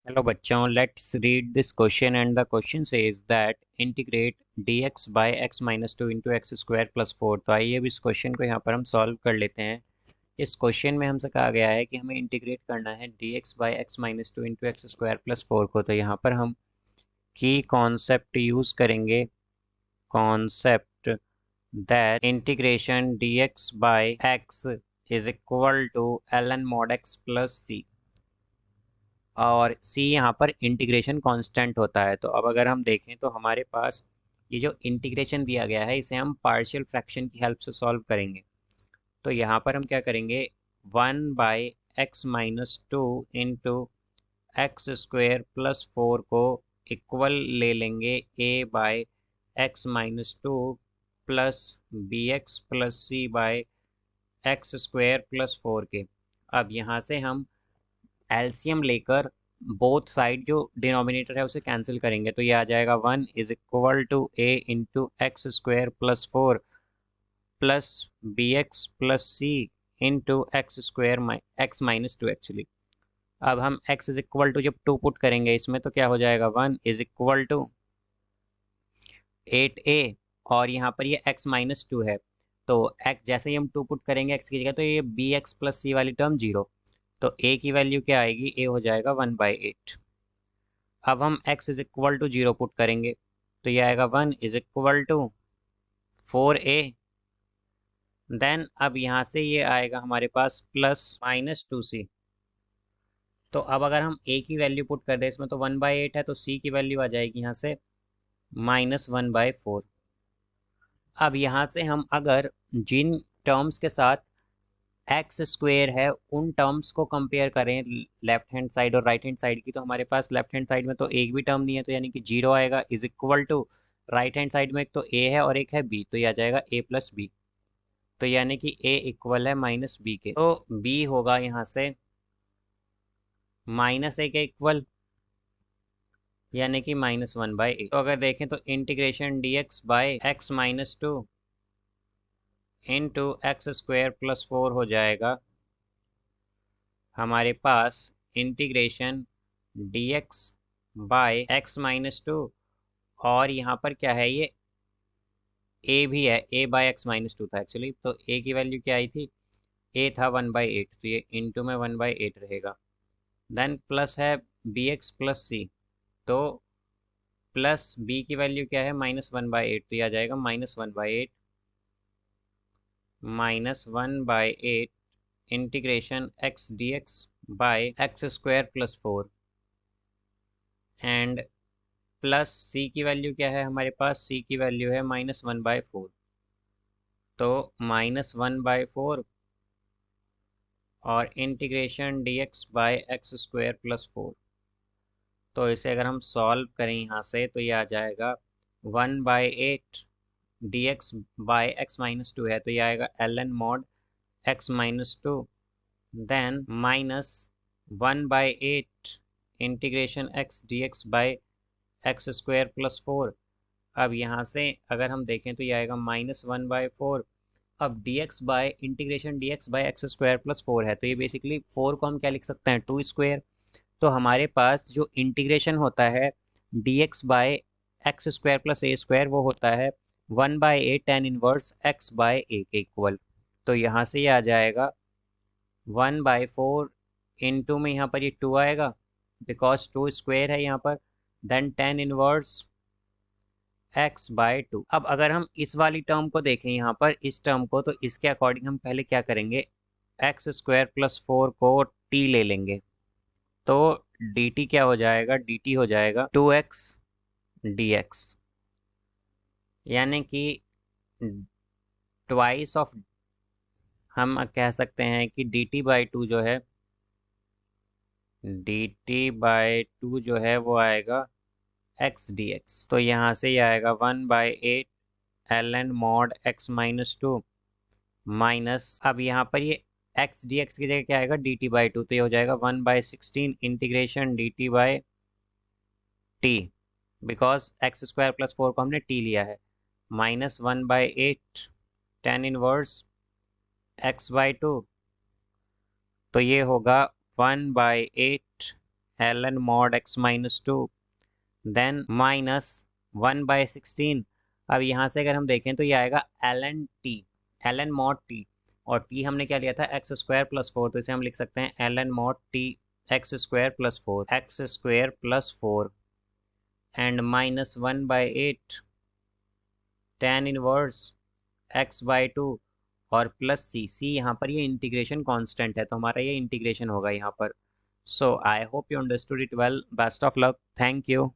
Hello बच्चों, let's read this question and the question says that integrate dx by x minus 2 into x square plus 4। तो आइए अब इस question को यहाँ पर हम सॉल्व कर लेते हैं। इस क्वेश्चन में हमसे कहा गया है कि हमें इंटीग्रेट करना है dx by x minus 2 into x square plus 4 को। तो यहाँ पर हम की कॉन्सेप्ट यूज़ करेंगे, concept that integration dx by x is equal to ln mod x plus c और c यहाँ पर इंटीग्रेशन कांस्टेंट होता है। तो अब अगर हम देखें तो हमारे पास ये जो इंटीग्रेशन दिया गया है इसे हम पार्शियल फ्रैक्शन की हेल्प से सॉल्व करेंगे। तो यहाँ पर हम क्या करेंगे, 1/x-2 into x square plus 4 को इक्वल ले लेंगे a/x-2 plus bx plus c by x square plus 4 के। अब यहाँ से हम एलसीएम लेकर बोथ साइड जो डिनोमिनेटर है उसे कैंसिल करेंगे। तो ये आ जाएगा 1 = a × x² plus 4 plus bx plus c into x² actually. अब हम x जब 2 पुट करेंगे इसमें तो क्या हो जाएगा, 1 = 8a और यहाँ पर ये x-2 है। तो x जैसे ही हम 2 पुट करेंगे x की जगह तो ये bx प्लस c वाली टर्म 0। तो a की वैल्यू क्या आएगी, a हो जाएगा 1/8। अब हम x = 0 पुट करेंगे तो ये आएगा 1 = 4a। देन अब यहाँ से ये आएगा हमारे पास +-2c। तो अब अगर हम a की वैल्यू पुट कर दें इसमें तो 1/8 है, तो c की वैल्यू आ जाएगी यहाँ से -1/4। अब यहाँ से हम अगर जिन टर्म्स के साथ x² है उन टर्म्स को कंपेयर करें लेफ्ट हैंड साइड और राइट हैंड साइड की, तो हमारे पास लेफ्ट हैंड साइड में तो एक भी टर्म नहीं है, तो यानी कि 0 आएगा। = राइट हैंड साइड में एक तो a है और एक है b, तो ये आ जाएगा a प्लस b। तो यानी कि a इक्वल है -b के, तो b होगा यहाँ से -a के इक्वल, यानी कि -1/8। तो अगर देखें तो integration dx by x-2 into x² plus 4 हो जाएगा हमारे पास इंटीग्रेशन dx बाय x-2 और यहाँ पर क्या है, ये a भी है, a/x-2 था एक्चुअली। तो a की वैल्यू क्या आई थी, a था 1/8, तो ये इंटू में 1/8 रहेगा। देन प्लस है bx प्लस c, तो प्लस b की वैल्यू क्या है, -1/8, तो ये आ जाएगा -1/8 integration x dx by x² plus 4 and plus c की वैल्यू क्या है हमारे पास, c की वैल्यू है -1/4, तो -1/4 और integration dx by x² plus 4। तो इसे अगर हम सॉल्व करें यहाँ से तो ये आ जाएगा 1/8 dx बाय x-2 है, तो ये आएगा ln mod x-2 then -1/8 integration x dx by x² plus 4। अब यहाँ से अगर हम देखें तो ये आएगा -1/4। अब dx by integration dx by x² plus 4 है, तो ये बेसिकली 4 को हम क्या लिख सकते हैं, 2²। तो हमारे पास जो इंटीग्रेशन होता है dx by x² plus a² वो होता है 1/8 tan inverse x by a के इक्वल। तो यहाँ से ये आ जाएगा 1/4 इंटू में यहाँ पर ये 2 आएगा बिकॉज 2² है यहाँ पर, देन tan इनवर्स x/2। अब अगर हम इस वाली टर्म को देखें यहाँ पर, इस टर्म को, तो इसके अकॉर्डिंग हम पहले क्या करेंगे, x² प्लस 4 को t ले लेंगे। तो dt क्या हो जाएगा, dt हो जाएगा 2x dx, यानी कि ट्वाइस ऑफ, हम कह सकते हैं कि dt/2 जो है, dt/2 जो है वो आएगा x dx। तो यहाँ से ये आएगा 1/8 ln mod x-2 माइनस, अब यहाँ पर ये x dx की जगह क्या आएगा, dt/2, तो ये हो जाएगा 1/16 integration dt/t, because x² plus 4 को हमने t लिया है, -1/8 tan इनवर्स x/2। तो ये होगा 1/8 ln mod x minus two, then minus 1/16। अब यहाँ से अगर हम देखें तो ये आएगा ln mod t, और t हमने क्या लिया था x² + 4, तो इसे हम लिख सकते हैं ln mod t x² + 4 and minus 1/8 tan inverse x/2 और प्लस c यहाँ पर ये इंटीग्रेशन कांस्टेंट है, तो हमारा ये इंटीग्रेशन होगा यहाँ पर। So I hope you understood it well. Best of luck. Thank you.